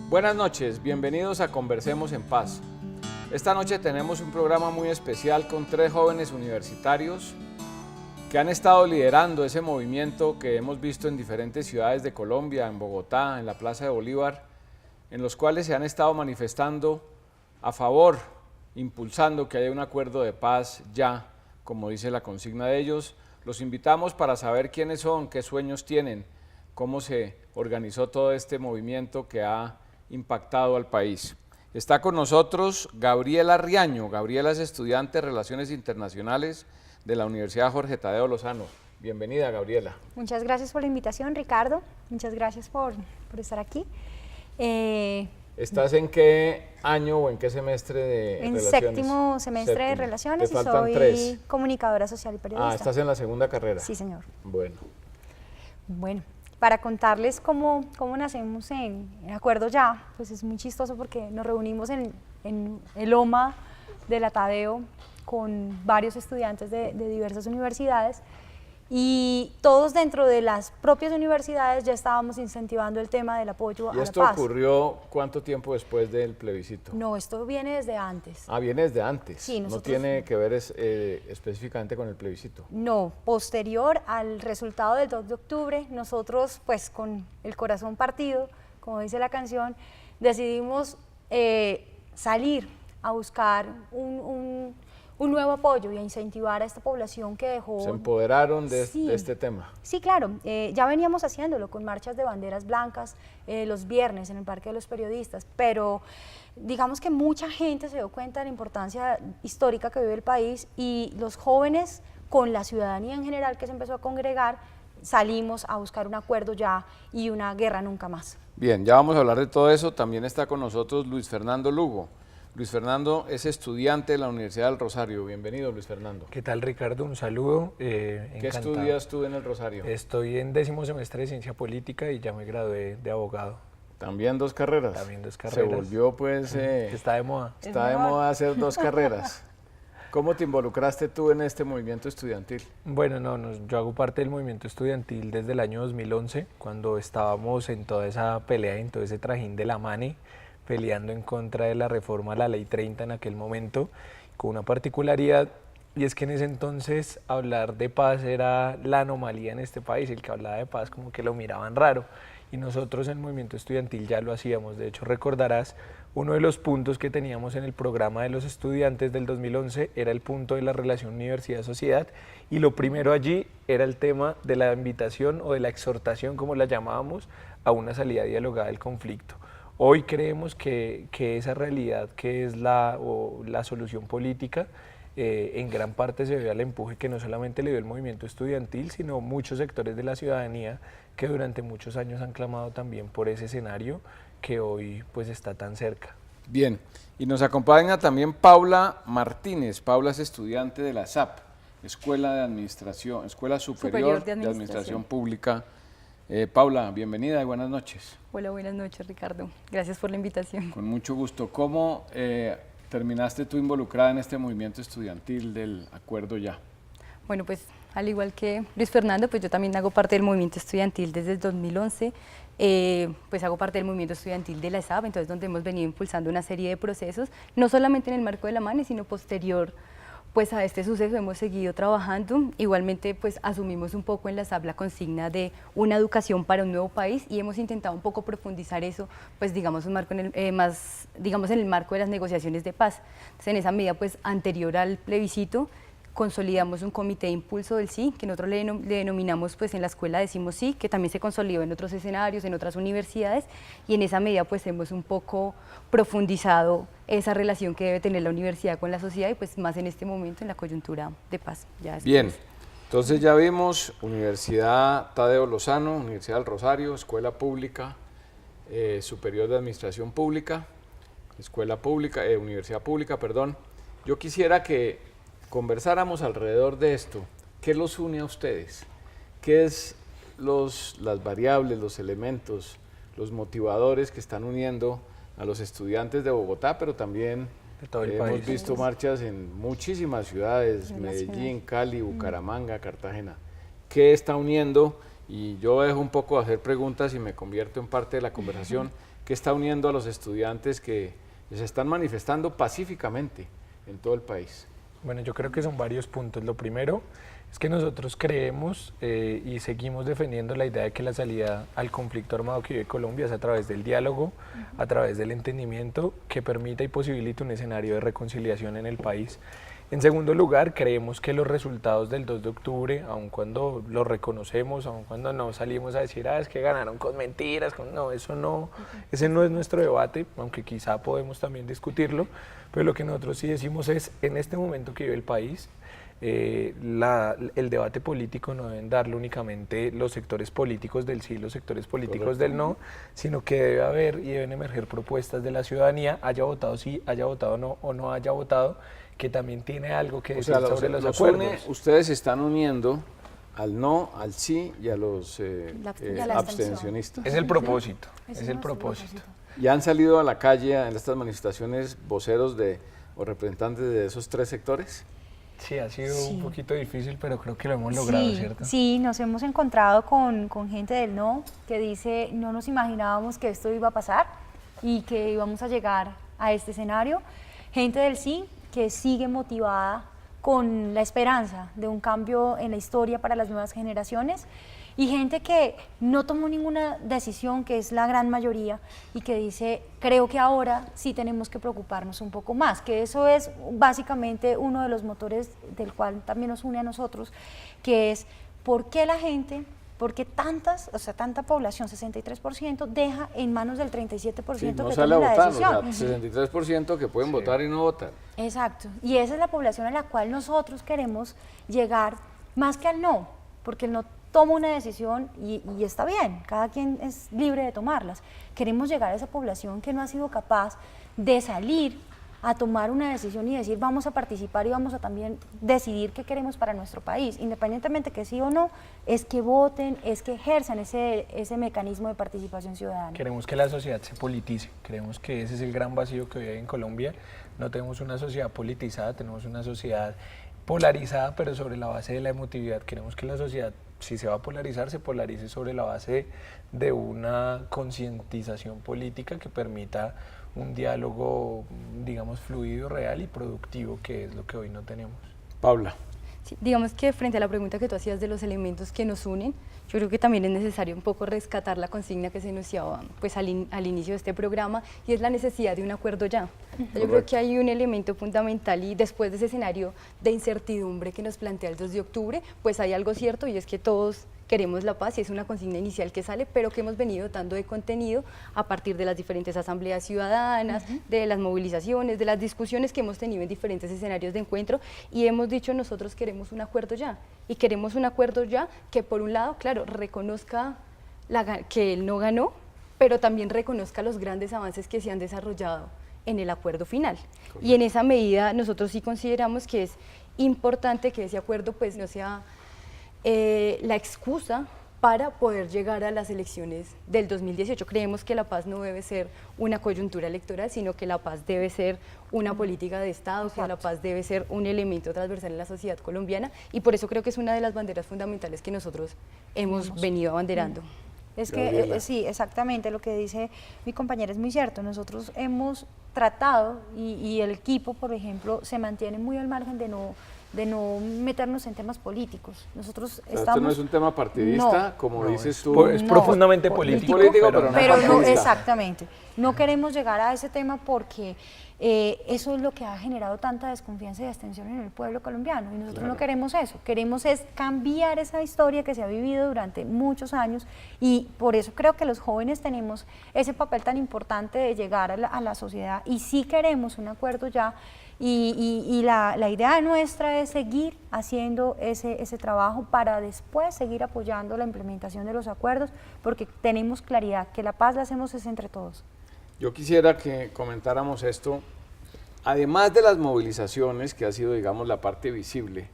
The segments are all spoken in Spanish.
Buenas noches, bienvenidos a Conversemos en Paz. Esta noche tenemos un programa muy especial con 3 jóvenes universitarios que han estado liderando ese movimiento que hemos visto en diferentes ciudades de Colombia, en Bogotá, en la Plaza de Bolívar, en los cuales se han estado manifestando a favor, impulsando que haya un acuerdo de paz ya, como dice la consigna de ellos. Los invitamos para saber quiénes son, qué sueños tienen, cómo se organizó todo este movimiento que ha impactado al país. Está con nosotros Gabriela Riaño. Gabriela es estudiante de Relaciones Internacionales de la Universidad Jorge Tadeo Lozano. Bienvenida, Gabriela. Muchas gracias por la invitación, Ricardo. Muchas gracias por estar aquí. ¿Estás en qué año o en qué semestre de Relaciones? En séptimo semestre de Relaciones y soy 3. comunicadora social y periodista. Ah, ¿estás en la segunda carrera? Sí, señor. Bueno, para contarles cómo nacemos en Acuerdo Ya, pues es muy chistoso porque nos reunimos en el OMA de la Tadeo con varios estudiantes de diversas universidades y todos dentro de las propias universidades ya estábamos incentivando el tema del apoyo a la paz. ¿Y esto ocurrió cuánto tiempo después del plebiscito? No, esto viene desde antes. Ah, viene desde antes. Sí, no tiene que ver específicamente con el plebiscito. No, posterior al resultado del 2 de octubre, nosotros pues con el corazón partido, como dice la canción, decidimos salir a buscar un nuevo apoyo y a incentivar a esta población que dejó... ¿Se empoderaron de este tema? Sí, claro, ya veníamos haciéndolo con marchas de banderas blancas los viernes en el Parque de los Periodistas, pero digamos que mucha gente se dio cuenta de la importancia histórica que vive el país y los jóvenes con la ciudadanía en general que se empezó a congregar, salimos a buscar un acuerdo ya y una guerra nunca más. Bien, ya vamos a hablar de todo eso. También está con nosotros Luis Fernando Lugo. Luis Fernando es estudiante de la Universidad del Rosario. Bienvenido, Luis Fernando. ¿Qué tal, Ricardo? Un saludo. ¿Qué estudias tú en el Rosario? Estoy en 10º semestre de Ciencia Política y ya me gradué de abogado. ¿También 2 carreras? También 2 carreras. Se volvió pues... está de moda. Está de moda hacer 2 carreras. ¿Cómo te involucraste tú en este movimiento estudiantil? Bueno, yo hago parte del movimiento estudiantil desde el año 2011, cuando estábamos en toda esa pelea, en todo ese trajín de la MANE, peleando en contra de la reforma a la Ley 30 en aquel momento, con una particularidad, y es que en ese entonces hablar de paz era la anomalía en este país. El que hablaba de paz como que lo miraban raro, y nosotros en el movimiento estudiantil ya lo hacíamos. De hecho, recordarás, uno de los puntos que teníamos en el programa de los estudiantes del 2011 era el punto de la relación universidad-sociedad, y lo primero allí era el tema de la invitación o de la exhortación, como la llamábamos, a una salida dialogada del conflicto. Hoy creemos que esa realidad que es la solución política en gran parte se debe al empuje que no solamente le dio el movimiento estudiantil, sino muchos sectores de la ciudadanía que durante muchos años han clamado también por ese escenario que hoy pues está tan cerca. Bien, y nos acompaña también Paula Martínez. Paula es estudiante de la SAP, Escuela Superior de Administración Pública. Paula, bienvenida y buenas noches. Hola, buenas noches, Ricardo. Gracias por la invitación. Con mucho gusto. ¿Cómo terminaste tú involucrada en este movimiento estudiantil del Acuerdo Ya? Bueno, pues al igual que Luis Fernando, pues yo también hago parte del movimiento estudiantil desde el 2011. Pues hago parte del movimiento estudiantil de la SAP, entonces donde hemos venido impulsando una serie de procesos, no solamente en el marco de la MANE, sino posterior pues a este suceso hemos seguido trabajando. Igualmente pues asumimos un poco en la SAP la consigna de una educación para un nuevo país y hemos intentado un poco profundizar eso, pues digamos en el marco de las negociaciones de paz. Entonces en esa medida pues anterior al plebiscito consolidamos un comité de impulso del sí, que nosotros le denominamos pues en la escuela decimos sí, que también se consolidó en otros escenarios, en otras universidades, y en esa medida pues hemos un poco profundizado esa relación que debe tener la universidad con la sociedad y pues más en este momento en la coyuntura de paz. Bien, entonces ya vimos Universidad Tadeo Lozano, Universidad del Rosario, Escuela Pública, Superior de Administración Pública, Universidad Pública, perdón. Yo quisiera que conversáramos alrededor de esto. ¿Qué los une a ustedes? ¿Qué es las variables, los elementos, los motivadores que están uniendo a los estudiantes de Bogotá, pero también de todo el hemos país? visto marchas en muchísimas ciudades, Medellín, Cali, Bucaramanga, Cartagena. ¿Qué está uniendo? Y yo dejo un poco de hacer preguntas y me convierto en parte de la conversación. ¿Qué está uniendo a los estudiantes que se están manifestando pacíficamente en todo el país? Bueno, yo creo que son varios puntos. Lo primero es que nosotros creemos y seguimos defendiendo la idea de que la salida al conflicto armado que vive Colombia es a través del diálogo, a través del entendimiento que permita y posibilite un escenario de reconciliación en el país. En segundo lugar, creemos que los resultados del 2 de octubre, aun cuando los reconocemos, aun cuando no salimos a decir, es que ganaron con mentiras, no, eso no, ese no es nuestro debate, aunque quizá podemos también discutirlo, pero lo que nosotros sí decimos es, en este momento que vive el país, el debate político no deben darlo únicamente los sectores políticos del sí, los sectores políticos del no, sino que debe haber y deben emerger propuestas de la ciudadanía, haya votado sí, haya votado no o no haya votado, que también tiene algo que decir sobre los acuerdos. Ustedes se están uniendo al no, al sí y a los abstencionistas. Es el propósito, es el propósito. ¿Y han salido a la calle en estas manifestaciones voceros o representantes de esos tres sectores? Sí, ha sido un poquito difícil, pero creo que lo hemos logrado, ¿cierto? Sí, nos hemos encontrado con gente del no que dice, no nos imaginábamos que esto iba a pasar y que íbamos a llegar a este escenario. Gente del sí que sigue motivada con la esperanza de un cambio en la historia para las nuevas generaciones, y gente que no tomó ninguna decisión, que es la gran mayoría, y que dice, creo que ahora sí tenemos que preocuparnos un poco más, que eso es básicamente uno de los motores del cual también nos une a nosotros, que es por qué la gente, por qué tanta población, 63%, deja en manos del 37% que tome la decisión. O sea, 63% que pueden votar y no votar. Exacto, y esa es la población a la cual nosotros queremos llegar, más que al no, porque el no toma una decisión y está bien, cada quien es libre de tomarlas. Queremos llegar a esa población que no ha sido capaz de salir a tomar una decisión y decir vamos a participar y vamos a también decidir qué queremos para nuestro país, independientemente que sí o no, es que voten, es que ejerzan ese mecanismo de participación ciudadana. Queremos que la sociedad se politice, creemos que ese es el gran vacío que hoy hay en Colombia. No tenemos una sociedad politizada, tenemos una sociedad polarizada, pero sobre la base de la emotividad. Queremos que la sociedad, si se va a polarizar, se polarice sobre la base de una concientización política que permita un diálogo, digamos, fluido, real y productivo, que es lo que hoy no tenemos. Paula. Sí, digamos que frente a la pregunta que tú hacías de los elementos que nos unen, yo creo que también es necesario un poco rescatar la consigna que se enunciaba pues, al inicio de este programa, y es la necesidad de un acuerdo ya. Yo creo que hay un elemento fundamental, y después de ese escenario de incertidumbre que nos plantea el 2 de octubre, pues hay algo cierto, y es que todos queremos la paz, y es una consigna inicial que sale, pero que hemos venido dando de contenido a partir de las diferentes asambleas ciudadanas, de las movilizaciones, de las discusiones que hemos tenido en diferentes escenarios de encuentro, y hemos dicho nosotros queremos un acuerdo ya, y queremos un acuerdo ya que por un lado, claro, reconozca que él no ganó, pero también reconozca los grandes avances que se han desarrollado en el acuerdo final. Correcto. Y en esa medida nosotros sí consideramos que es importante que ese acuerdo pues no sea la excusa para poder llegar a las elecciones del 2018. Creemos que la paz no debe ser una coyuntura electoral, sino que la paz debe ser una política de Estado, que la paz debe ser un elemento transversal en la sociedad colombiana, y por eso creo que es una de las banderas fundamentales que nosotros hemos venido abanderando. Es que sí, exactamente, lo que dice mi compañera es muy cierto. Nosotros hemos tratado, y el equipo, por ejemplo, se mantiene muy al margen de no meternos en temas políticos. Nosotros estamos... Esto no es un tema partidista, como dices tú. Es profundamente político, pero no, exactamente. No queremos llegar a ese tema porque eso es lo que ha generado tanta desconfianza y abstención en el pueblo colombiano, y nosotros no queremos eso. Queremos es cambiar esa historia que se ha vivido durante muchos años, y por eso creo que los jóvenes tenemos ese papel tan importante de llegar a la sociedad, y sí queremos un acuerdo ya. Y la idea nuestra es seguir haciendo ese trabajo para después seguir apoyando la implementación de los acuerdos, porque tenemos claridad que la paz la hacemos es entre todos. Yo quisiera que comentáramos esto, además de las movilizaciones, que ha sido, digamos, la parte visible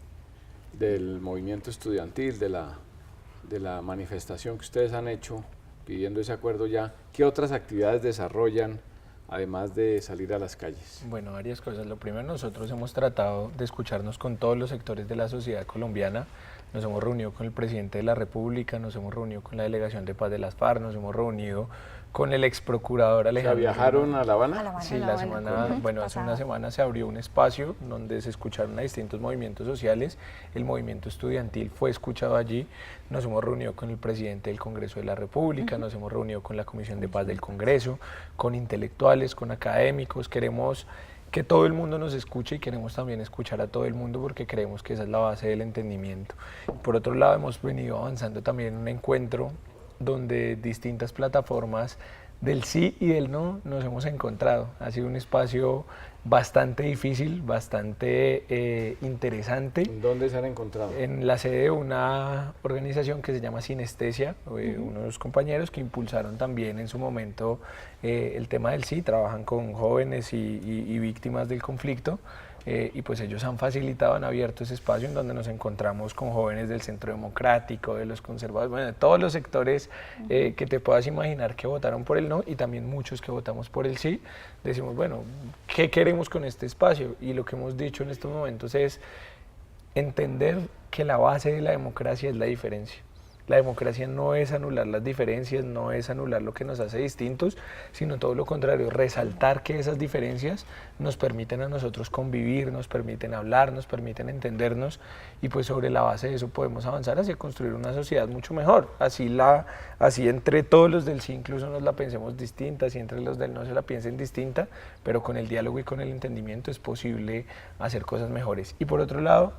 del movimiento estudiantil, de la manifestación que ustedes han hecho pidiendo ese acuerdo ya, ¿qué otras actividades desarrollan además de salir a las calles? Bueno, varias cosas. Lo primero, nosotros hemos tratado de escucharnos con todos los sectores de la sociedad colombiana. Nos hemos reunido con el presidente de la República, nos hemos reunido con la Delegación de Paz de las FARC, nos hemos reunido con el ex procurador O sea, Alejandro. ¿viajaron a La Habana? A La Habana. Sí, La la Habana, semana, ujú, bueno, hace una pasada. semana se abrió un espacio donde se escucharon a distintos movimientos sociales. El movimiento estudiantil fue escuchado allí. Nos hemos reunido con el presidente del Congreso de la República, nos hemos reunido con la Comisión de Paz del Congreso, con intelectuales, con académicos. Queremos que todo el mundo nos escuche y queremos también escuchar a todo el mundo porque creemos que esa es la base del entendimiento. Por otro lado, hemos venido avanzando también en un encuentro donde distintas plataformas del sí y del no nos hemos encontrado. Ha sido un espacio bastante difícil, bastante interesante. ¿En dónde se han encontrado? En la sede de una organización que se llama Sinestesia, unos compañeros que impulsaron también en su momento el tema del sí, trabajan con jóvenes y víctimas del conflicto. Y pues ellos han facilitado, han abierto ese espacio en donde nos encontramos con jóvenes del Centro Democrático, de los conservadores, bueno, de todos los sectores que te puedas imaginar que votaron por el no y también muchos que votamos por el sí. Decimos, bueno, ¿qué queremos con este espacio? Y lo que hemos dicho en estos momentos es entender que la base de la democracia es la diferencia. La democracia no es anular las diferencias, no es anular lo que nos hace distintos, sino todo lo contrario, resaltar que esas diferencias nos permiten a nosotros convivir, nos permiten hablar, nos permiten entendernos y pues sobre la base de eso podemos avanzar hacia construir una sociedad mucho mejor. Así entre todos los del sí incluso nos la pensemos distinta, así entre los del no se la piensen distinta, pero con el diálogo y con el entendimiento es posible hacer cosas mejores. Y por otro lado,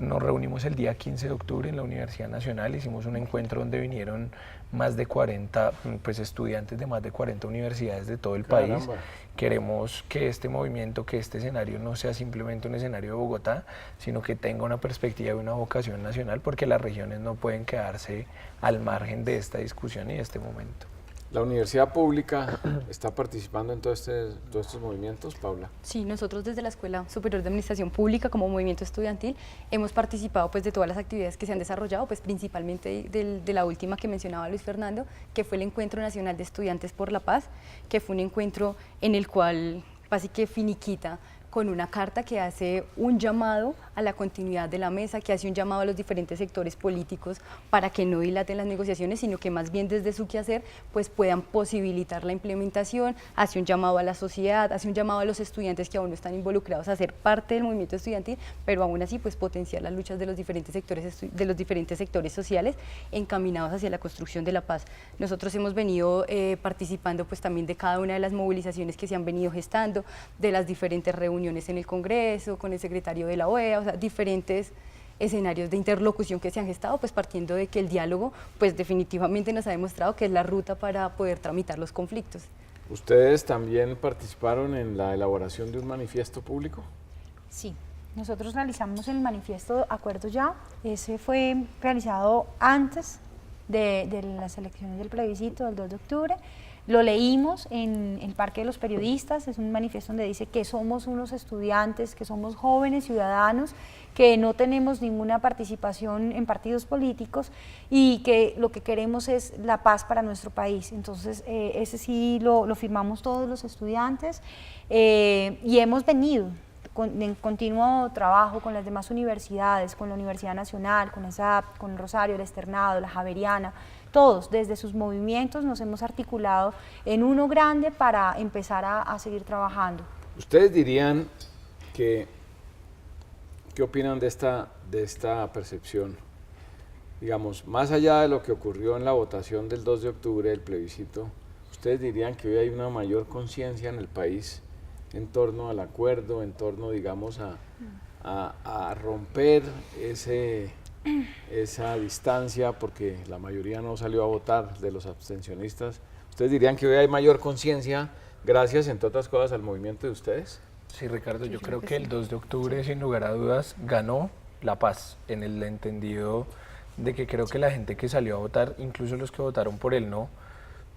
nos reunimos el día 15 de octubre en la Universidad Nacional, hicimos un encuentro donde vinieron más de 40 estudiantes de más de 40 universidades de todo el país. Caramba. Queremos que este movimiento, que este escenario no sea simplemente un escenario de Bogotá, sino que tenga una perspectiva y una vocación nacional, porque las regiones no pueden quedarse al margen de esta discusión y de este momento. ¿La universidad pública está participando en todos estos movimientos, Paula? Sí, nosotros desde la Escuela Superior de Administración Pública como movimiento estudiantil hemos participado pues de todas las actividades que se han desarrollado, pues principalmente de la última que mencionaba Luis Fernando, que fue el Encuentro Nacional de Estudiantes por la Paz, que fue un encuentro en el cual básicamente finiquita con una carta que hace un llamado a la continuidad de la mesa, que hace un llamado a los diferentes sectores políticos para que no dilaten las negociaciones, sino que más bien desde su quehacer pues puedan posibilitar la implementación, hace un llamado a la sociedad, hace un llamado a los estudiantes que aún no están involucrados a ser parte del movimiento estudiantil, pero aún así pues potenciar las luchas de los diferentes sectores sociales encaminados hacia la construcción de la paz. Nosotros hemos venido participando pues también de cada una de las movilizaciones que se han venido gestando, de las diferentes reuniones en el Congreso, con el secretario de la OEA, o sea, diferentes escenarios de interlocución que se han gestado, pues partiendo de que el diálogo, pues definitivamente nos ha demostrado que es la ruta para poder tramitar los conflictos. ¿Ustedes también participaron en la elaboración de un manifiesto público? Sí, nosotros realizamos el manifiesto Acuerdo Ya, ese fue realizado antes de las elecciones del plebiscito del 2 de octubre, lo leímos en el Parque de los Periodistas, es un manifiesto donde dice que somos unos estudiantes, que somos jóvenes ciudadanos, que no tenemos ninguna participación en partidos políticos y que lo que queremos es la paz para nuestro país. Entonces, ese sí lo firmamos todos los estudiantes y hemos venido en continuo trabajo con las demás universidades, con la Universidad Nacional, con la SAP, con el Rosario, el Externado, la Javeriana. Todos, desde sus movimientos, nos hemos articulado en uno grande para empezar a seguir trabajando. ¿Ustedes dirían que, qué opinan de esta percepción? Digamos, más allá de lo que ocurrió en la votación del 2 de octubre, del plebiscito, ¿ustedes dirían que hoy hay una mayor conciencia en el país en torno al acuerdo, en torno, digamos, a romper esa distancia, porque la mayoría no salió a votar de los abstencionistas? ¿Ustedes dirían que hoy hay mayor conciencia gracias, entre otras cosas, al movimiento de ustedes? Sí, Ricardo, yo creo que el 2 de octubre, sin lugar a dudas, ganó la paz, en el entendido de que creo que la gente que salió a votar, incluso los que votaron por el no,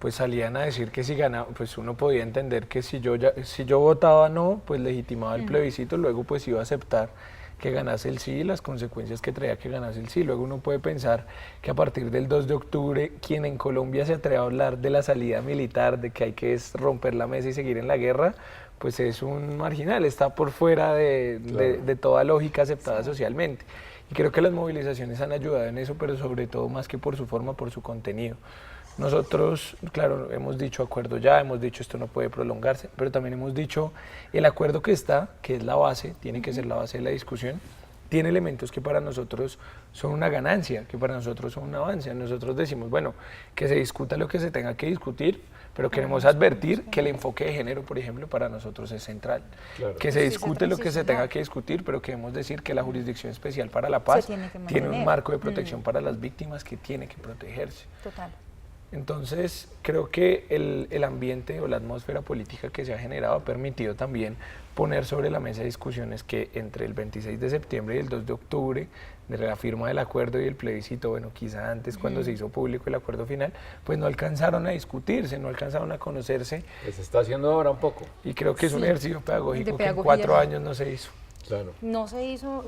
pues salían a decir que si ganaba, pues uno podía entender que si yo votaba no, pues legitimaba el plebiscito, luego pues iba a aceptar que ganase el sí y las consecuencias que traía que ganase el sí. Luego uno puede pensar que a partir del 2 de octubre, quien en Colombia se atreve a hablar de la salida militar, de que hay que romper la mesa y seguir en la guerra, pues es un marginal, está por fuera de toda lógica aceptada socialmente. Y creo que las movilizaciones han ayudado en eso, pero sobre todo más que por su forma, por su contenido. Nosotros, claro, hemos dicho acuerdo ya, hemos dicho esto no puede prolongarse, pero también hemos dicho el acuerdo que está, que es la base, tiene que ser la base de la discusión, tiene elementos que para nosotros son una ganancia, que para nosotros son un avance. Nosotros decimos, bueno, que se discuta lo que se tenga que discutir, pero queremos advertir que el enfoque de género, por ejemplo, para nosotros es central. Claro. Que se discute lo que se tenga que discutir, pero queremos decir que la Jurisdicción Especial para la Paz tiene un marco de protección para las víctimas que tiene que protegerse. Total. Entonces, creo que el ambiente o la atmósfera política que se ha generado ha permitido también poner sobre la mesa discusiones que entre el 26 de septiembre y el 2 de octubre, de la firma del acuerdo y el plebiscito, bueno, quizá antes cuando se hizo público el acuerdo final, pues no alcanzaron a discutirse, no alcanzaron a conocerse. Pues se está haciendo ahora un poco. Y creo que es un ejercicio pedagógico que en pedagogía. 4 años no se hizo. Claro. No se hizo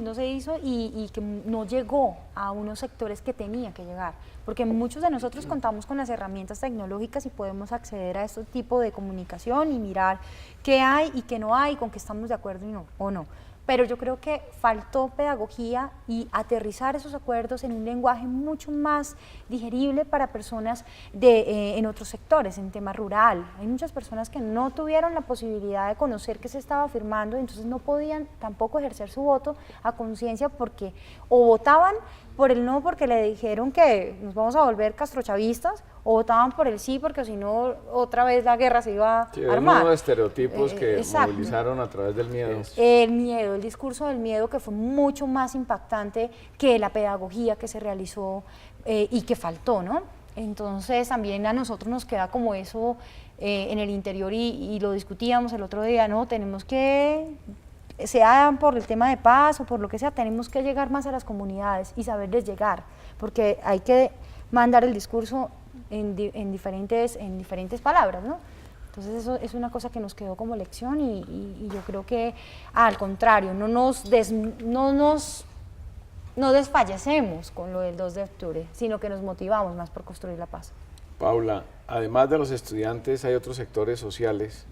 y que no llegó a unos sectores que tenía que llegar, porque muchos de nosotros contamos con las herramientas tecnológicas y podemos acceder a este tipo de comunicación y mirar qué hay y qué no hay, con qué estamos de acuerdo o no. Pero yo creo que faltó pedagogía y aterrizar esos acuerdos en un lenguaje mucho más digerible para personas en otros sectores, en tema rural. Hay muchas personas que no tuvieron la posibilidad de conocer qué se estaba firmando, entonces no podían tampoco ejercer su voto a conciencia porque o votaban por el no porque le dijeron que nos vamos a volver castrochavistas, o votaban por el sí porque si no otra vez la guerra se iba a armar. Unos estereotipos que exacto. movilizaron a través del miedo. El miedo, el discurso del miedo que fue mucho más impactante que la pedagogía que se realizó y que faltó, ¿no? Entonces también a nosotros nos queda como eso en el interior y lo discutíamos el otro día, ¿no? Tenemos que, sea por el tema de paz o por lo que sea, tenemos que llegar más a las comunidades y saberles llegar, porque hay que mandar el discurso en diferentes palabras, ¿no? Entonces eso es una cosa que nos quedó como lección y yo creo que al contrario, no desfallecemos con lo del 2 de octubre, sino que nos motivamos más por construir la paz. Paula, además de los estudiantes, ¿hay otros sectores sociales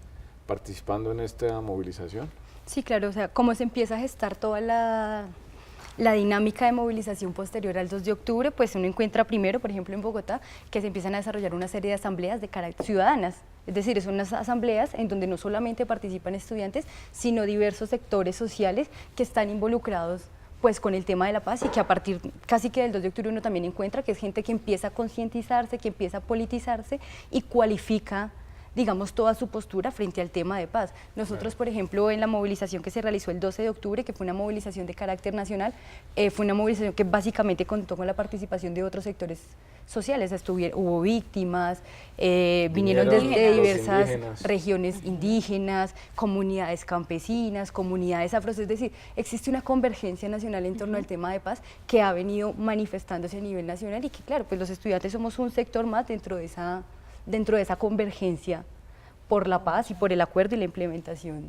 participando en esta movilización? Sí, claro, o sea, cómo se empieza a gestar toda la dinámica de movilización posterior al 2 de octubre, pues uno encuentra primero, por ejemplo, en Bogotá, que se empiezan a desarrollar una serie de asambleas de carácter ciudadanas, es decir, son unas asambleas en donde no solamente participan estudiantes, sino diversos sectores sociales que están involucrados pues con el tema de la paz y que a partir casi que del 2 de octubre uno también encuentra que es gente que empieza a concientizarse, que empieza a politizarse y cualifica digamos, toda su postura frente al tema de paz. Nosotros, por ejemplo, en la movilización que se realizó el 12 de octubre, que fue una movilización de carácter nacional, fue una movilización que básicamente contó con la participación de otros sectores sociales, hubo víctimas, vinieron desde diversas regiones indígenas, comunidades campesinas, comunidades afros, es decir, existe una convergencia nacional en torno al tema de paz que ha venido manifestándose a nivel nacional y que, claro, pues los estudiantes somos un sector más dentro de esa convergencia por la paz y por el acuerdo y la implementación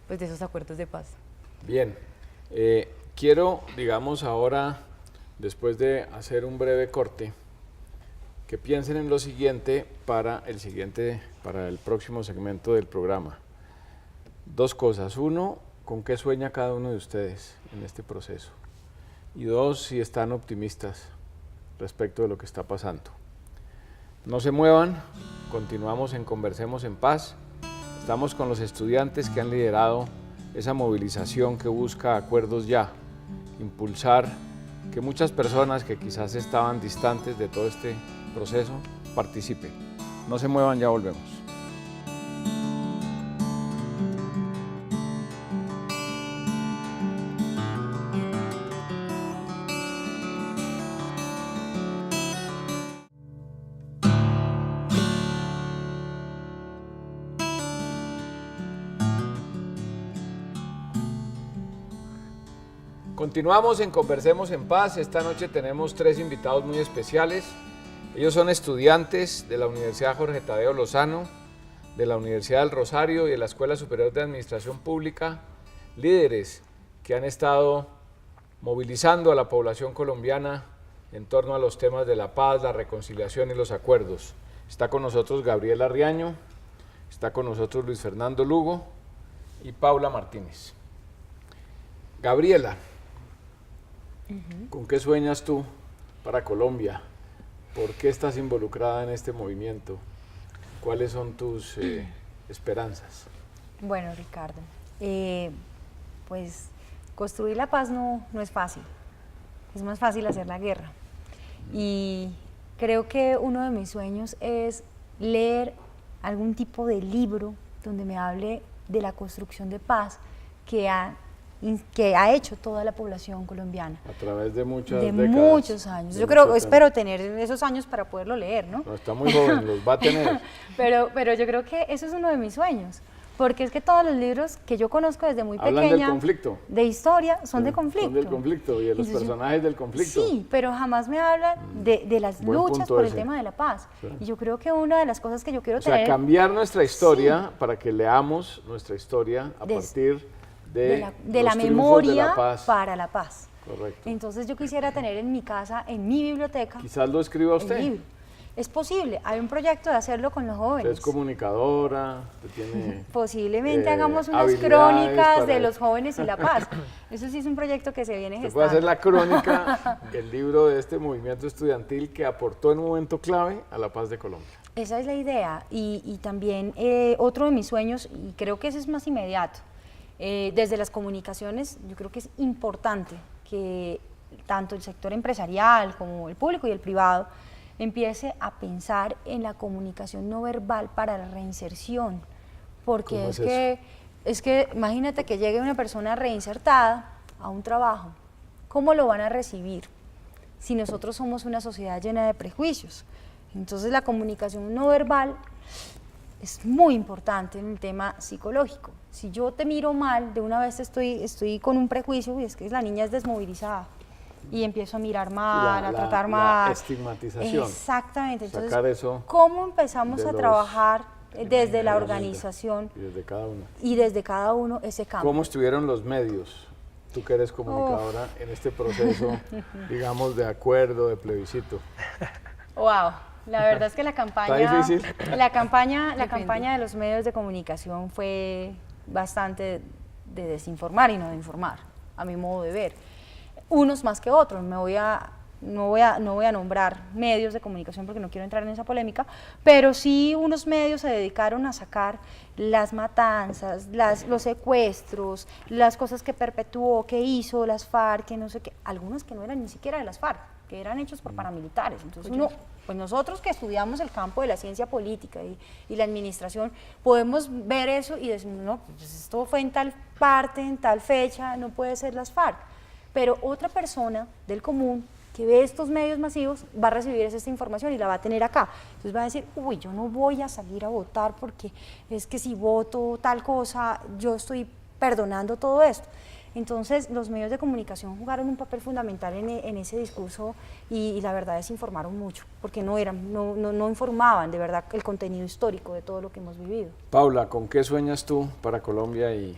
pues, de esos acuerdos de paz. Bien, quiero, digamos, ahora, después de hacer un breve corte, que piensen en lo siguiente para el próximo segmento del programa. Dos cosas. Uno, ¿con qué sueña cada uno de ustedes en este proceso? Y dos, si están optimistas respecto de lo que está pasando. No se muevan, continuamos en Conversemos en Paz. Estamos con los estudiantes que han liderado esa movilización que busca acuerdos ya, impulsar que muchas personas que quizás estaban distantes de todo este proceso participen. No se muevan, ya volvemos. Continuamos en Conversemos en Paz. Esta noche tenemos tres invitados muy especiales. Ellos son estudiantes de la Universidad Jorge Tadeo Lozano, de la Universidad del Rosario y de la Escuela Superior de Administración Pública, líderes que han estado movilizando a la población colombiana en torno a los temas de la paz, la reconciliación y los acuerdos. Está con nosotros Gabriela Riaño, está con nosotros Luis Fernando Lugo y Paula Martínez. Gabriela, ¿con qué sueñas tú para Colombia? ¿Por qué estás involucrada en este movimiento? ¿Cuáles son tus esperanzas? Bueno, Ricardo, pues construir la paz no es fácil, es más fácil hacer la guerra. Y creo que uno de mis sueños es leer algún tipo de libro donde me hable de la construcción de paz que ha hecho toda la población colombiana. A través de muchas de décadas. Muchos años. Yo creo, espero tener esos años para poderlo leer, ¿no? No, está muy joven, los va a tener. pero yo creo que eso es uno de mis sueños, porque es que todos los libros que yo conozco desde muy Hablan pequeña, del conflicto. de historia, son de conflicto. Son del conflicto y de los personajes del conflicto. Sí, pero jamás me hablan de las Buen luchas punto por el ese. tema de la paz. Sí. Y yo creo que una de las cosas que yo quiero O sea, tener... cambiar nuestra historia para que leamos nuestra historia a partir de la los triunfos memoria de la paz. para la paz. Correcto. Entonces yo quisiera tener en mi casa, en mi biblioteca, Quizás lo escriba el usted. libro. Es posible, hay un proyecto de hacerlo con los Usted jóvenes. es comunicadora, usted tiene... Posiblemente hagamos unas habilidades crónicas para- de los jóvenes y la paz. Eso sí es un proyecto que se viene Usted puede hacer gestando. la crónica, el libro de este movimiento estudiantil que aportó en un momento clave a la paz de Colombia. Esa es la idea. Y también otro de mis sueños, y creo que ese es más inmediato, desde las comunicaciones, yo creo que es importante que tanto el sector empresarial como el público y el privado empiece a pensar en la comunicación no verbal para la reinserción, porque ¿Cómo es que imagínate que llegue una persona reinsertada a un trabajo, ¿cómo lo van a recibir si nosotros somos una sociedad llena de prejuicios? Entonces la comunicación no verbal es muy importante en el tema psicológico. Si yo te miro mal, de una vez estoy con un prejuicio, y es que la niña es desmovilizada, y empiezo a mirar mal, a tratar mal. La estigmatización. Exactamente. Entonces, Sacar eso ¿cómo empezamos de a los- trabajar desde la de organización Y desde cada uno. y desde cada uno ese cambio? ¿Cómo estuvieron los medios? Tú que eres comunicadora en este proceso, digamos, de acuerdo, de plebiscito. Wow, la verdad es que la campaña, ¿Está difícil? la campaña Depende. de los medios de comunicación fue bastante de desinformar y no de informar, a mi modo de ver. Unos más que otros, no voy a nombrar medios de comunicación porque no quiero entrar en esa polémica, pero sí unos medios se dedicaron a sacar las matanzas, los secuestros, las cosas que perpetuó, que hizo las FARC, que no sé qué, algunos que no eran ni siquiera de las FARC, que eran hechos por paramilitares. Entonces pues nosotros que estudiamos el campo de la ciencia política y la administración, podemos ver eso y decir, no, pues esto fue en tal parte, en tal fecha, no puede ser las FARC. Pero otra persona del común que ve estos medios masivos va a recibir esta información y la va a tener acá. Entonces va a decir, uy, yo no voy a salir a votar porque es que si voto tal cosa, yo estoy perdonando todo esto. Entonces los medios de comunicación jugaron un papel fundamental en ese discurso y la verdad es informaron mucho, porque no informaban de verdad el contenido histórico de todo lo que hemos vivido. Paula, ¿con qué sueñas tú para Colombia y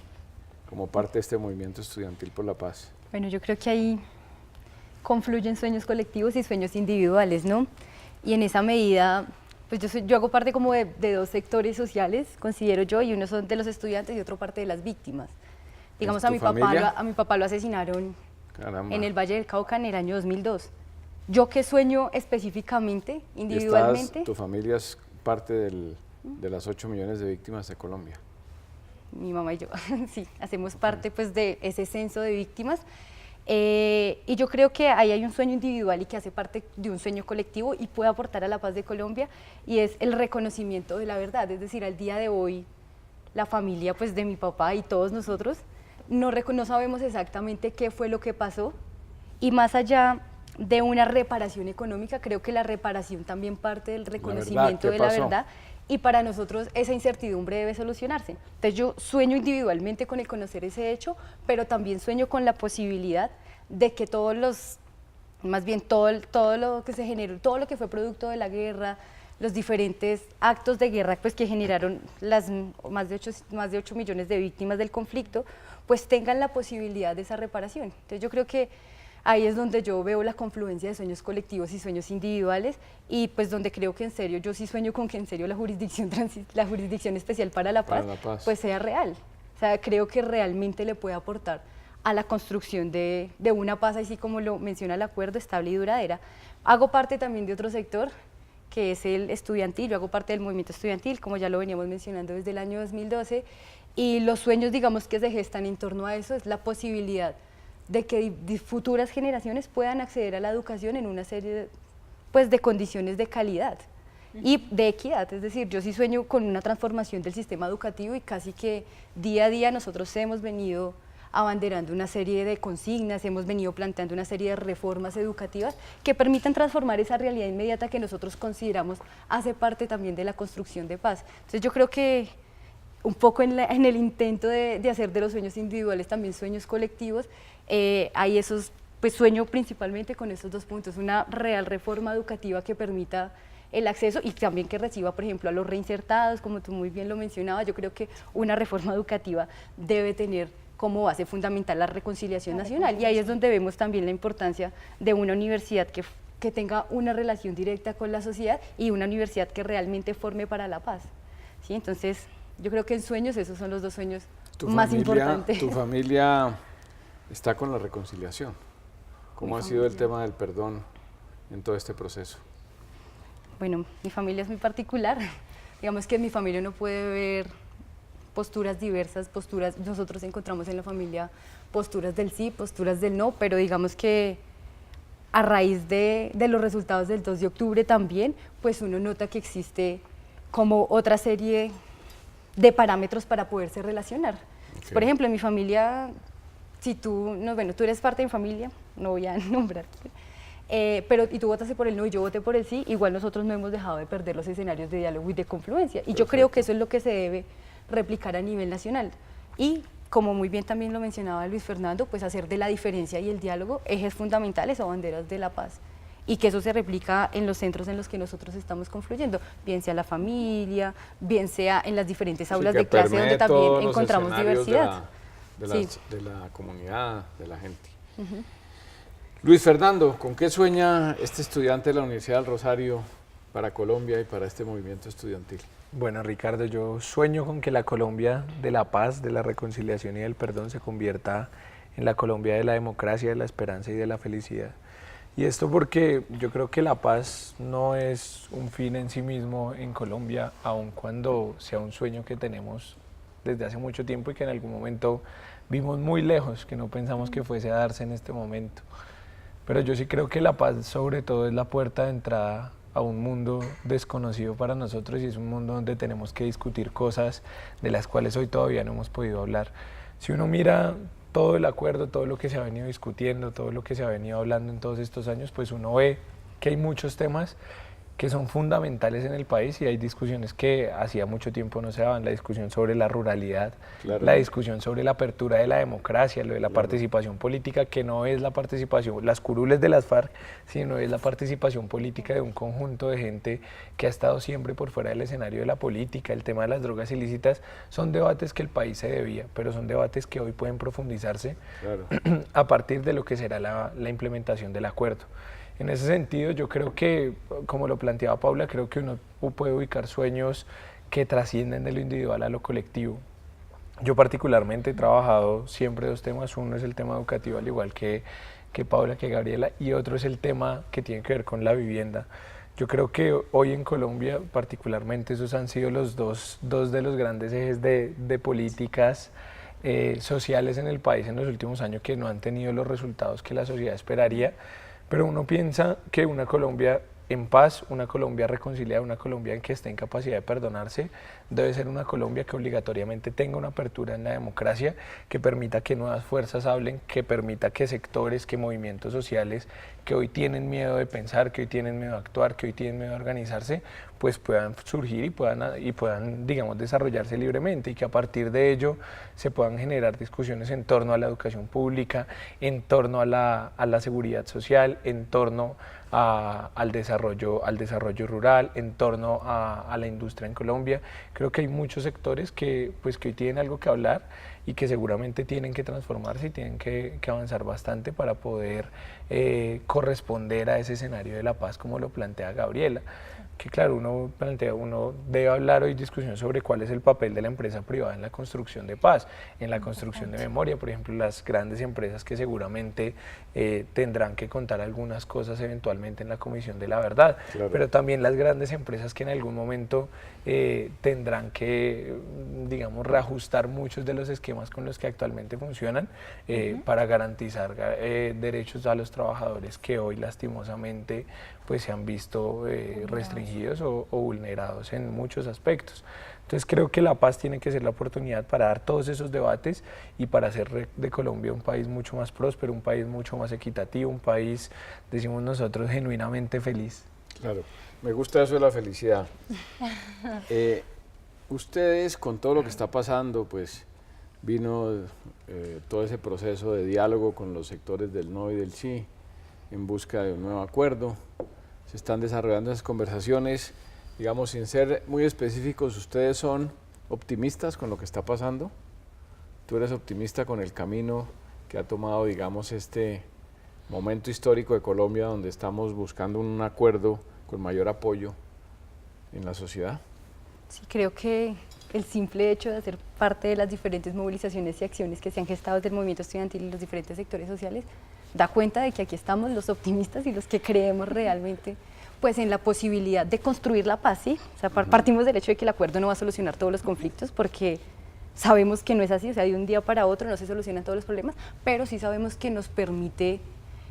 como parte de este movimiento estudiantil por la paz? Bueno, yo creo que ahí confluyen sueños colectivos y sueños individuales, ¿no? Y en esa medida, pues yo hago parte como de dos sectores sociales, considero yo, y uno son de los estudiantes y otro parte de las víctimas. Digamos, ¿Tu familia? a mi papá lo asesinaron Caramba. en el Valle del Cauca en el año 2002. ¿Yo qué sueño específicamente, Y individualmente? tu familia es parte de las 8 millones de víctimas de Colombia. Mi mamá y yo, sí, hacemos parte pues de ese censo de víctimas. Y yo creo que ahí hay un sueño individual y que hace parte de un sueño colectivo y puede aportar a la paz de Colombia, y es el reconocimiento de la verdad. Es decir, al día de hoy, la familia pues de mi papá y todos nosotros no sabemos exactamente qué fue lo que pasó, y más allá de una reparación económica, creo que la reparación también parte del reconocimiento ¿qué de la pasó? verdad, y para nosotros esa incertidumbre debe solucionarse. Entonces yo sueño individualmente con el conocer ese hecho, pero también sueño con la posibilidad de que todo lo que se generó, todo lo que fue producto de la guerra, los diferentes actos de guerra pues, que generaron las más de 8 millones de víctimas del conflicto, pues tengan la posibilidad de esa reparación. Entonces yo creo que ahí es donde yo veo la confluencia de sueños colectivos y sueños individuales, y pues donde creo que en serio, yo sí sueño con que en serio la jurisdicción especial para la paz, Para la paz. pues sea real. O sea, creo que realmente le puede aportar a la construcción de una paz, así como lo menciona el acuerdo, estable y duradera. Hago parte también de otro sector, que es el estudiantil. Yo hago parte del movimiento estudiantil, como ya lo veníamos mencionando desde el año 2012, y los sueños, digamos, que se gestan en torno a eso es la posibilidad de que futuras generaciones puedan acceder a la educación en una serie pues, de condiciones de calidad y de equidad. Es decir, yo sí sueño con una transformación del sistema educativo y casi que día a día nosotros hemos venido abanderando una serie de consignas, hemos venido planteando una serie de reformas educativas que permitan transformar esa realidad inmediata que nosotros consideramos hace parte también de la construcción de paz. Entonces yo creo que un poco en el intento de hacer de los sueños individuales también sueños colectivos, hay esos, pues sueño principalmente con esos dos puntos, una real reforma educativa que permita el acceso y también que reciba, por ejemplo, a los reinsertados, como tú muy bien lo mencionabas. Yo creo que una reforma educativa debe tener como base fundamental la reconciliación nacional, y ahí es donde vemos también la importancia de una universidad que tenga una relación directa con la sociedad y una universidad que realmente forme para la paz. ¿Sí? Entonces, yo creo que en sueños esos son los dos sueños más importantes. ¿Tu familia está con la reconciliación? ¿Cómo ha sido el tema del perdón en todo este proceso? Bueno, mi familia es muy particular. Digamos que en mi familia uno puede ver posturas diversas, nosotros encontramos en la familia posturas del sí, posturas del no, pero digamos que a raíz de los resultados del 2 de octubre también, pues uno nota que existe como otra serie de parámetros para poderse relacionar. Okay. Por ejemplo, en mi familia, si tú, no, bueno, tú eres parte de mi familia, no voy a nombrar, pero y tú votaste por el no y yo voté por el sí, igual nosotros no hemos dejado de perder los escenarios de diálogo y de confluencia. Y yo creo que eso es lo que se debe replicar a nivel nacional. Y como muy bien también lo mencionaba Luis Fernando, pues hacer de la diferencia y el diálogo ejes fundamentales o banderas de la paz. Y que eso se replica en los centros en los que nosotros estamos confluyendo, bien sea la familia, bien sea en las diferentes aulas de clase donde también encontramos diversidad. De la comunidad, de la gente. Luis Fernando, ¿con qué sueña este estudiante de la Universidad del Rosario para Colombia y para este movimiento estudiantil? Bueno, Ricardo, yo sueño con que la Colombia de la paz, de la reconciliación y del perdón se convierta en la Colombia de la democracia, de la esperanza y de la felicidad. Y esto porque yo creo que la paz no es un fin en sí mismo en Colombia, aun cuando sea un sueño que tenemos desde hace mucho tiempo y que en algún momento vimos muy lejos, que no pensamos que fuese a darse en este momento. Pero yo sí creo que la paz sobre todo es la puerta de entrada a un mundo desconocido para nosotros, y es un mundo donde tenemos que discutir cosas de las cuales hoy todavía no hemos podido hablar. Si uno mira todo el acuerdo, todo lo que se ha venido discutiendo, todo lo que se ha venido hablando en todos estos años, pues uno ve que hay muchos temas que son fundamentales en el país y hay discusiones que hacía mucho tiempo no se daban, la discusión sobre la ruralidad, claro, la discusión sobre la apertura de la democracia, lo de la participación política, que no es la participación, las curules de las FARC, sino es la participación política de un conjunto de gente que ha estado siempre por fuera del escenario de la política. El tema de las drogas ilícitas son debates que el país se debía, pero son debates que hoy pueden profundizarse, claro, a partir de lo que será la implementación del acuerdo. En ese sentido, yo creo que, como lo planteaba Paula, creo que uno puede ubicar sueños que trascienden de lo individual a lo colectivo. Yo particularmente he trabajado siempre dos temas. Uno es el tema educativo, al igual que Paula, que Gabriela, y otro es el tema que tiene que ver con la vivienda. Yo creo que hoy en Colombia, particularmente, esos han sido los dos de los grandes ejes de políticas sociales en el país en los últimos años que no han tenido los resultados que la sociedad esperaría. Pero uno piensa que una Colombia en paz, una Colombia reconciliada, una Colombia en que esté en capacidad de perdonarse, debe ser una Colombia que obligatoriamente tenga una apertura en la democracia, que permita que nuevas fuerzas hablen, que permita que sectores, que movimientos sociales que hoy tienen miedo de pensar, que hoy tienen miedo de actuar, que hoy tienen miedo de organizarse, pues puedan surgir y puedan, digamos, desarrollarse libremente, y que a partir de ello se puedan generar discusiones en torno a la educación pública, en torno a la seguridad social, en torno al desarrollo rural, en torno a la industria en Colombia. Creo que hay muchos sectores que hoy tienen algo que hablar y que seguramente tienen que transformarse y tienen que avanzar bastante para poder corresponder a ese escenario de la paz como lo plantea Gabriela. que claro, uno plantea, uno debe hablar hoy discusión sobre cuál es el papel de la empresa privada en la construcción de paz, en la construcción de memoria. Por ejemplo, las grandes empresas que seguramente tendrán que contar algunas cosas eventualmente en la Comisión de la Verdad, claro, pero también las grandes empresas que en algún momento tendrán que, digamos, reajustar muchos de los esquemas con los que actualmente funcionan para garantizar derechos a los trabajadores que hoy lastimosamente pues se han visto restringidos o vulnerados en muchos aspectos. Entonces creo que la paz tiene que ser la oportunidad para dar todos esos debates y para hacer de Colombia un país mucho más próspero, un país mucho más equitativo, un país, decimos nosotros, genuinamente feliz. Claro, me gusta eso de la felicidad. Ustedes, con todo lo que está pasando, pues vino todo ese proceso de diálogo con los sectores del no y del sí, en busca de un nuevo acuerdo. Se están desarrollando esas conversaciones, digamos, sin ser muy específicos, ¿ustedes son optimistas con lo que está pasando? ¿Tú eres optimista con el camino que ha tomado, digamos, este momento histórico de Colombia, donde estamos buscando un acuerdo con mayor apoyo en la sociedad? Sí, creo que el simple hecho de hacer parte de las diferentes movilizaciones y acciones que se han gestado desde el movimiento estudiantil y los diferentes sectores sociales da cuenta de que aquí estamos los optimistas y los que creemos realmente pues en la posibilidad de construir la paz, ¿sí? O sea, partimos del hecho de que el acuerdo no va a solucionar todos los conflictos, porque sabemos que no es así, o sea, de un día para otro no se solucionan todos los problemas, pero sí sabemos que nos permite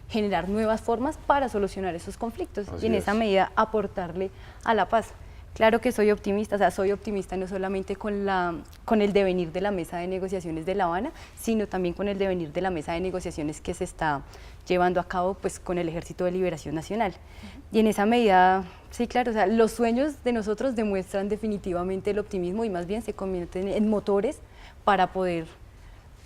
generar nuevas formas para solucionar esos conflictos y en esa medida aportarle a la paz. Claro que soy optimista, o sea, soy optimista no solamente con el devenir de la mesa de negociaciones de La Habana, sino también con el devenir de la mesa de negociaciones que se está llevando a cabo pues, con el Ejército de Liberación Nacional. Y en esa medida, sí, claro, o sea, los sueños de nosotros demuestran definitivamente el optimismo y más bien se convierten en motores para poder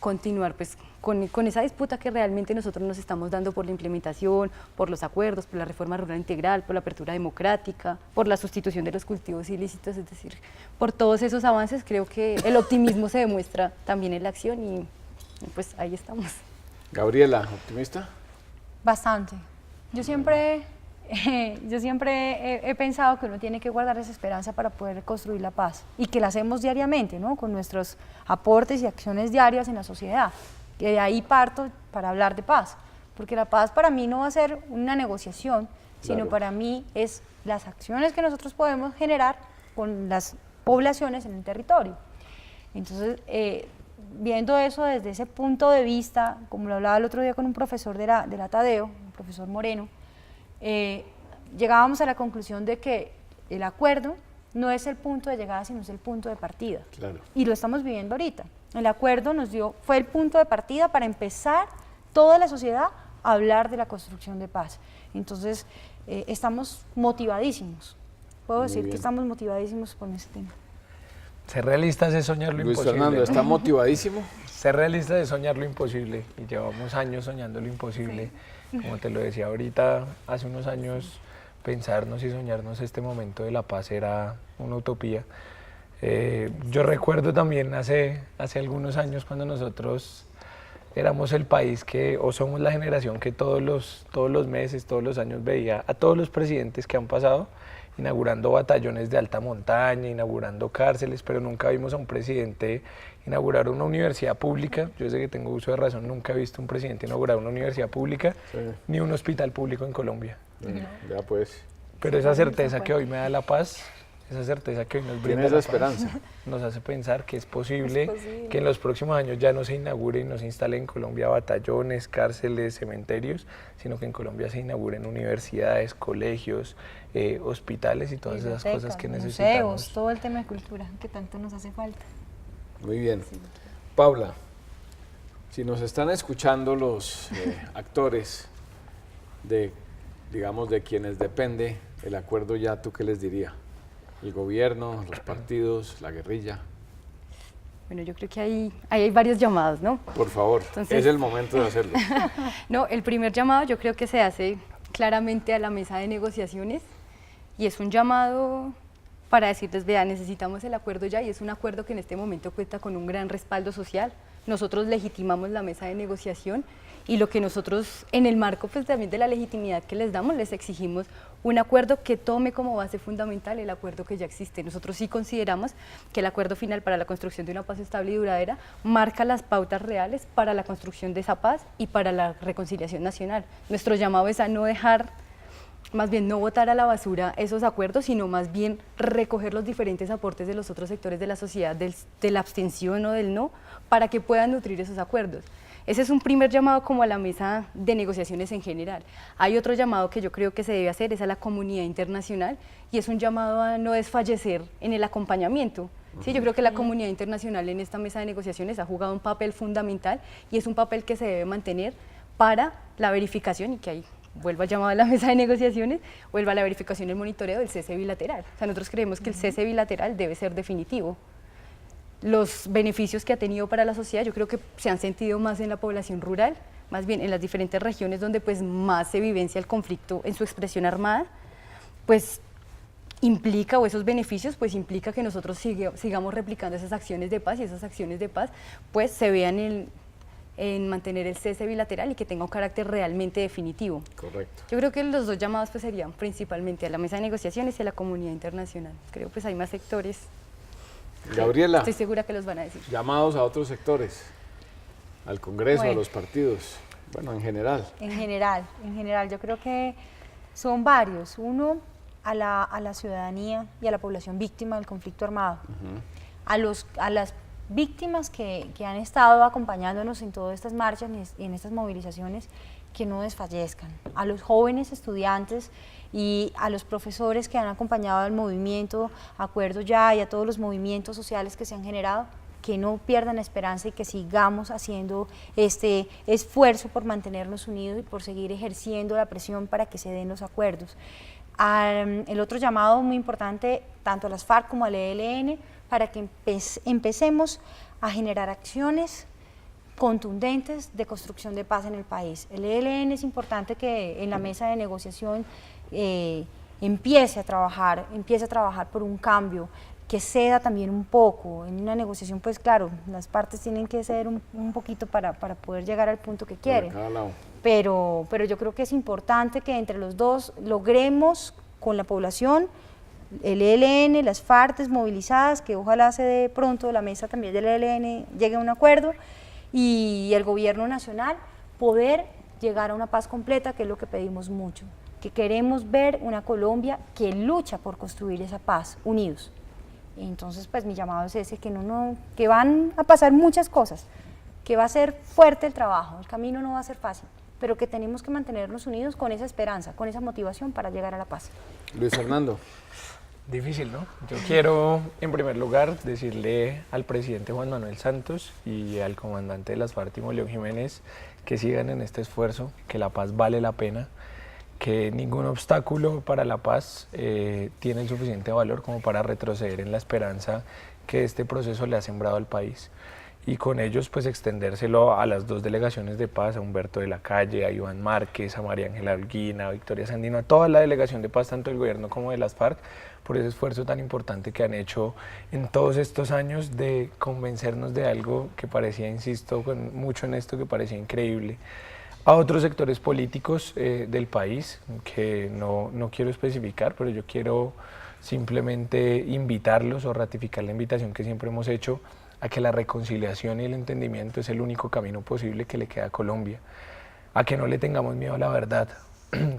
continuar pues, con esa disputa que realmente nosotros nos estamos dando por la implementación, por los acuerdos, por la reforma rural integral, por la apertura democrática, por la sustitución de los cultivos ilícitos, es decir, por todos esos avances creo que el optimismo se demuestra también en la acción y pues ahí estamos. Gabriela, ¿optimista? Bastante. Yo siempre he pensado que uno tiene que guardar esa esperanza para poder construir la paz y que la hacemos diariamente, ¿no? Con nuestros aportes y acciones diarias en la sociedad. Y de ahí parto para hablar de paz, porque la paz para mí no va a ser una negociación, sino para mí es las acciones que nosotros podemos generar con las poblaciones en el territorio. Entonces, viendo eso desde ese punto de vista, como lo hablaba el otro día con un profesor de la Tadeo, un profesor Moreno, llegábamos a la conclusión de que el acuerdo no es el punto de llegada, sino es el punto de partida. Claro. Y lo estamos viviendo ahorita. El acuerdo fue el punto de partida para empezar toda la sociedad a hablar de la construcción de paz. Entonces, estamos motivadísimos. Puedo decir que estamos motivadísimos con este tema. Ser realistas es soñar lo imposible. Luis Fernando, ¿está motivadísimo? Ser realistas es soñar lo imposible y llevamos años soñando lo imposible. Sí. Como te lo decía ahorita, hace unos años pensarnos y soñarnos este momento de la paz era una utopía. Yo recuerdo también hace algunos años cuando nosotros éramos el país o somos la generación que todos los meses, todos los años veía a todos los presidentes que han pasado inaugurando batallones de alta montaña, inaugurando cárceles, pero nunca vimos a un presidente inaugurar una universidad pública. Yo sé que tengo uso de razón, nunca he visto un presidente inaugurar una universidad pública, ni un hospital público en Colombia. Ya pues. Pero esa certeza que hoy me da la paz, esa certeza que hoy nos brinda la esperanza, nos hace pensar que es posible que en los próximos años ya no se inaugure y no se instale en Colombia batallones, cárceles, cementerios, sino que en Colombia se inauguren universidades, colegios, hospitales y todas esas cosas que necesitamos. Museos, todo el tema de cultura que tanto nos hace falta. Muy bien. Paula, si nos están escuchando los actores de quienes depende el acuerdo ya, ¿tú qué les dirías? El gobierno, los partidos, la guerrilla. Bueno, yo creo que ahí hay varios llamados, ¿no? Por favor, entonces, es el momento de hacerlo. No, el primer llamado yo creo que se hace claramente a la mesa de negociaciones y es un llamado para decirles, vean, necesitamos el acuerdo ya y es un acuerdo que en este momento cuenta con un gran respaldo social. Nosotros legitimamos la mesa de negociación y lo que nosotros en el marco pues también de la legitimidad que les damos, les exigimos un acuerdo que tome como base fundamental el acuerdo que ya existe. Nosotros sí consideramos que el acuerdo final para la construcción de una paz estable y duradera marca las pautas reales para la construcción de esa paz y para la reconciliación nacional. Nuestro llamado es a no dejar, más bien no botar a la basura esos acuerdos, sino más bien recoger los diferentes aportes de los otros sectores de la sociedad, de la abstención o del no, para que puedan nutrir esos acuerdos. Ese es un primer llamado como a la mesa de negociaciones en general. Hay otro llamado que yo creo que se debe hacer, es a la comunidad internacional, y es un llamado a no desfallecer en el acompañamiento. Sí, yo creo que la comunidad internacional en esta mesa de negociaciones ha jugado un papel fundamental y es un papel que se debe mantener para la verificación y que ahí vuelva el llamado a la mesa de negociaciones, vuelva a la verificación y el monitoreo del cese bilateral. O sea, nosotros creemos que el cese bilateral debe ser definitivo. Los beneficios que ha tenido para la sociedad yo creo que se han sentido más en la población rural, más bien en las diferentes regiones donde pues más se vivencia el conflicto en su expresión armada, pues implica, o esos beneficios pues implica que nosotros sigamos replicando esas acciones de paz y esas acciones de paz pues se vean en mantener el cese bilateral y que tenga un carácter realmente definitivo. Correcto. Yo creo que los dos llamados pues serían principalmente a la mesa de negociaciones y a la comunidad internacional. Creo pues hay más sectores. Gabriela, Estoy segura que los van a decir. llamados a otros sectores, al Congreso, a Bueno. los partidos, bueno, en general. En general, yo creo que son varios. Uno, a la ciudadanía y a la población víctima del conflicto armado. A las víctimas que han estado acompañándonos en todas estas marchas y en estas movilizaciones, que no desfallezcan. A los jóvenes estudiantes y a los profesores que han acompañado al movimiento Acuerdo Ya y a todos los movimientos sociales que se han generado, que no pierdan esperanza y que sigamos haciendo este esfuerzo por mantenernos unidos y por seguir ejerciendo la presión para que se den los acuerdos. El otro llamado muy importante, tanto a las FARC como al ELN, para que empecemos a generar acciones contundentes de construcción de paz en el país. El ELN es importante que en la mesa de negociación empiece a trabajar por un cambio, que ceda también un poco. En una negociación, pues claro, las partes tienen que ceder un poquito para poder llegar al punto que quieren. Cada lado. Pero yo creo que es importante que entre los dos logremos con la población, el ELN, las FARC movilizadas, que ojalá se dé pronto la mesa también del ELN, llegue a un acuerdo, y el gobierno nacional poder llegar a una paz completa, que es lo que pedimos mucho, que queremos ver una Colombia que lucha por construir esa paz, unidos. Entonces, pues mi llamado es ese, que van a pasar muchas cosas, que va a ser fuerte el trabajo, el camino no va a ser fácil, pero que tenemos que mantenernos unidos con esa esperanza, con esa motivación para llegar a la paz. Luis Fernando. Difícil, ¿no? Yo quiero, en primer lugar, decirle al presidente Juan Manuel Santos y al comandante de las FARC, Timo León Jiménez, que sigan en este esfuerzo, que la paz vale la pena, que ningún obstáculo para la paz tiene el suficiente valor como para retroceder en la esperanza que este proceso le ha sembrado al país. Y con ellos pues extendérselo a las dos delegaciones de paz, a Humberto de la Calle, a Iván Márquez, a María Ángela Holguín, a Victoria Sandino, a toda la delegación de paz, tanto del gobierno como de las FARC, por ese esfuerzo tan importante que han hecho en todos estos años de convencernos de algo que parecía, insisto mucho en esto, que parecía increíble. A otros sectores políticos del país, que no quiero especificar, pero yo quiero simplemente invitarlos o ratificar la invitación que siempre hemos hecho a que la reconciliación y el entendimiento es el único camino posible que le queda a Colombia, a que no le tengamos miedo a la verdad,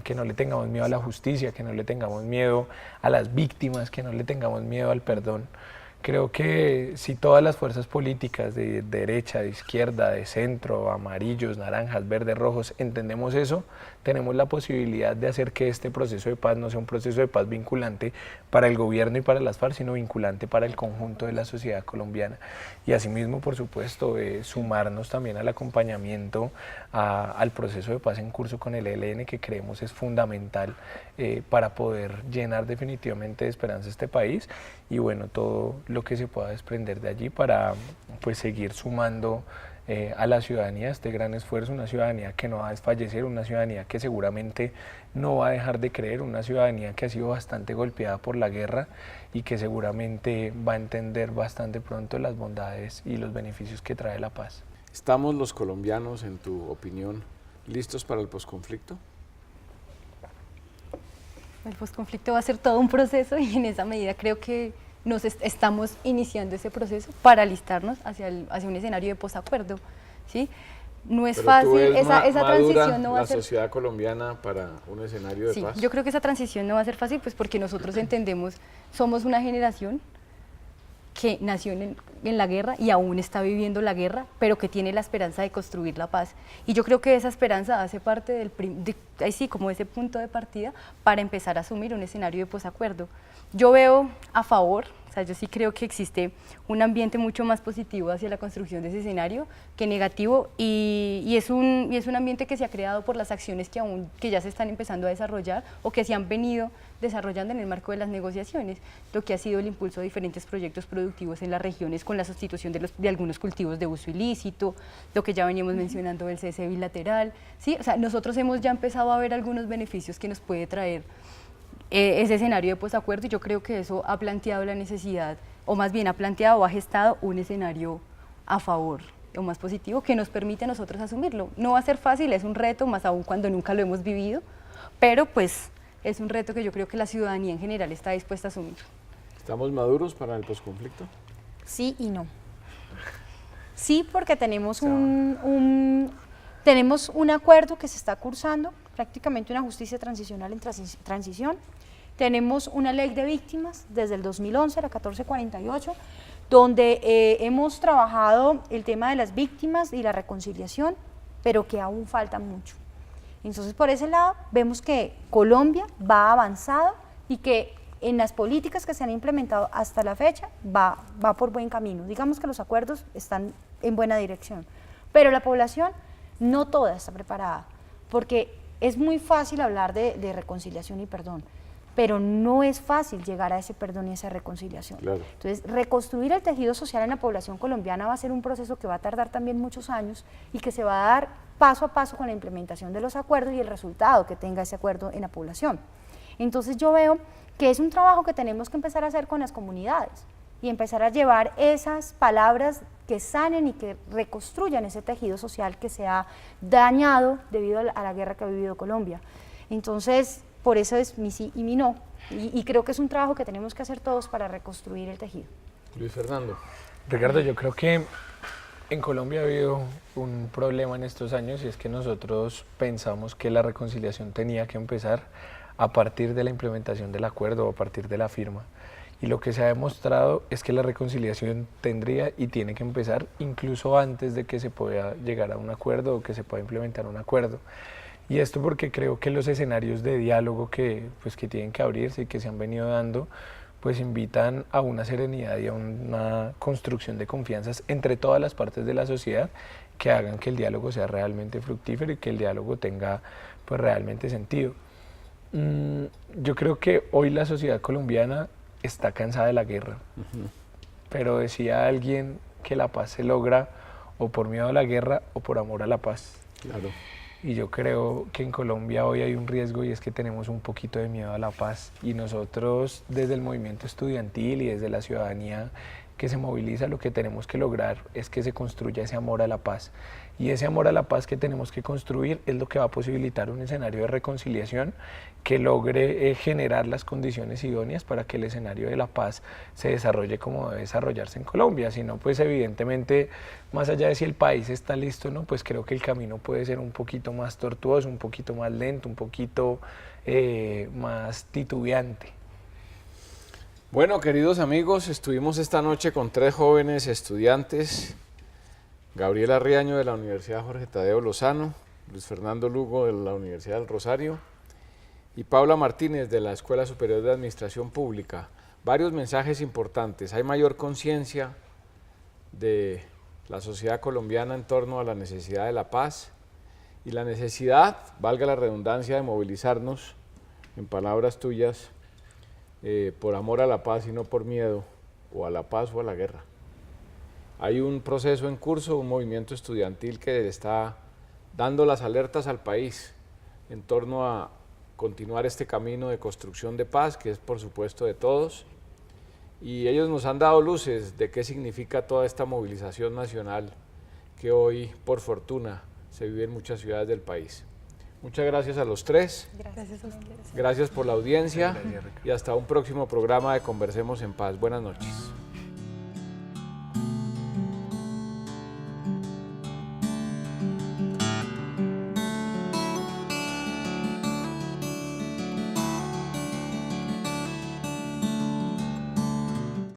que no le tengamos miedo a la justicia, que no le tengamos miedo a las víctimas, que no le tengamos miedo al perdón. Creo que si todas las fuerzas políticas de derecha, de izquierda, de centro, amarillos, naranjas, verdes, rojos, entendemos eso, tenemos la posibilidad de hacer que este proceso de paz no sea un proceso de paz vinculante para el gobierno y para las FARC, sino vinculante para el conjunto de la sociedad colombiana. Y asimismo, por supuesto, sumarnos también al acompañamiento al proceso de paz en curso con el ELN, que creemos es fundamental para poder llenar definitivamente de esperanza este país, y bueno, todo lo que se pueda desprender de allí para pues seguir sumando a la ciudadanía este gran esfuerzo, una ciudadanía que no va a desfallecer, una ciudadanía que seguramente no va a dejar de creer, una ciudadanía que ha sido bastante golpeada por la guerra y que seguramente va a entender bastante pronto las bondades y los beneficios que trae la paz. ¿Estamos los colombianos, en tu opinión, ¿Listos para el posconflicto? El posconflicto va a ser todo un proceso y en esa medida creo que estamos iniciando ese proceso para alistarnos hacia un escenario de posacuerdo, ¿sí? No es Pero fácil, ¿tú ves esa madura transición no va a la ser... sociedad colombiana para un escenario de Sí, paz? yo creo que esa transición no va a ser fácil, pues porque nosotros entendemos, somos una generación que nació en la guerra y aún está viviendo la guerra, pero que tiene la esperanza de construir la paz. Y yo creo que esa esperanza hace parte como ese punto de partida para empezar a asumir un escenario de posacuerdo. Yo veo a favor, o sea, yo sí creo que existe un ambiente mucho más positivo hacia la construcción de ese escenario que negativo, y es un ambiente que se ha creado por las acciones que ya se están empezando a desarrollar o que se han venido desarrollando en el marco de las negociaciones, lo que ha sido el impulso de diferentes proyectos productivos en las regiones con la sustitución de algunos cultivos de uso ilícito, lo que ya veníamos mencionando del cese bilateral, ¿sí? O sea, nosotros hemos ya empezado a ver algunos beneficios que nos puede traer ese escenario de posacuerdo, y yo creo que eso ha planteado la necesidad, o más bien ha planteado o ha gestado un escenario a favor o más positivo que nos permite a nosotros asumirlo. No va a ser fácil, es un reto, más aún cuando nunca lo hemos vivido, pero pues es un reto que yo creo que la ciudadanía en general está dispuesta a asumir. ¿Estamos maduros para el posconflicto? Sí y no. Sí, porque tenemos tenemos un acuerdo que se está cursando, prácticamente una justicia transicional en transición. Tenemos una ley de víctimas desde el 2011, la 1448, donde hemos trabajado el tema de las víctimas y la reconciliación, pero que aún falta mucho. Entonces, por ese lado, vemos que Colombia va avanzado y que en las políticas que se han implementado hasta la fecha va por buen camino. Digamos que los acuerdos están en buena dirección, pero la población no toda está preparada, porque es muy fácil hablar de reconciliación y perdón, pero no es fácil llegar a ese perdón y esa reconciliación. Claro. Entonces, reconstruir el tejido social en la población colombiana va a ser un proceso que va a tardar también muchos años y que se va a dar paso a paso con la implementación de los acuerdos y el resultado que tenga ese acuerdo en la población. Entonces, yo veo que es un trabajo que tenemos que empezar a hacer con las comunidades y empezar a llevar esas palabras que sanen y que reconstruyan ese tejido social que se ha dañado debido a la guerra que ha vivido Colombia. Entonces, por eso es mi sí y mi no, y creo que es un trabajo que tenemos que hacer todos para reconstruir el tejido. Luis Fernando. Ricardo, yo creo que en Colombia ha habido un problema en estos años, y es que nosotros pensamos que la reconciliación tenía que empezar a partir de la implementación del acuerdo o a partir de la firma. Y lo que se ha demostrado es que la reconciliación tendría y tiene que empezar incluso antes de que se pueda llegar a un acuerdo o que se pueda implementar un acuerdo. Y esto porque creo que los escenarios de diálogo que tienen que abrirse y que se han venido dando, pues invitan a una serenidad y a una construcción de confianzas entre todas las partes de la sociedad que hagan que el diálogo sea realmente fructífero y que el diálogo tenga pues realmente sentido. Yo creo que hoy la sociedad colombiana está cansada de la guerra, pero decía alguien que la paz se logra o por miedo a la guerra o por amor a la paz. Claro. Y yo creo que en Colombia hoy hay un riesgo, y es que tenemos un poquito de miedo a la paz, y nosotros desde el movimiento estudiantil y desde la ciudadanía que se moviliza, lo que tenemos que lograr es que se construya ese amor a la paz, y ese amor a la paz que tenemos que construir es lo que va a posibilitar un escenario de reconciliación que logre generar las condiciones idóneas para que el escenario de la paz se desarrolle como debe desarrollarse en Colombia. Si no, pues evidentemente, más allá de si el país está listo o no, pues creo que el camino puede ser un poquito más tortuoso, un poquito más lento, un poquito más titubeante. Bueno, queridos amigos, estuvimos esta noche con 3 jóvenes estudiantes: Gabriela Riaño de la Universidad Jorge Tadeo Lozano, Luis Fernando Lugo de la Universidad del Rosario y Paula Martínez de la Escuela Superior de Administración Pública. Varios mensajes importantes. Hay mayor conciencia de la sociedad colombiana en torno a la necesidad de la paz y la necesidad, valga la redundancia, de movilizarnos, en palabras tuyas, por amor a la paz y no por miedo o a la paz o a la guerra. Hay un proceso en curso, un movimiento estudiantil que está dando las alertas al país en torno a continuar este camino de construcción de paz, que es por supuesto de todos, y ellos nos han dado luces de qué significa toda esta movilización nacional que hoy, por fortuna, se vive en muchas ciudades del país. Muchas gracias a los tres. Gracias a ustedes. Gracias por la audiencia Gracias, Ricardo. y hasta un próximo programa de Conversemos en Paz. Buenas noches.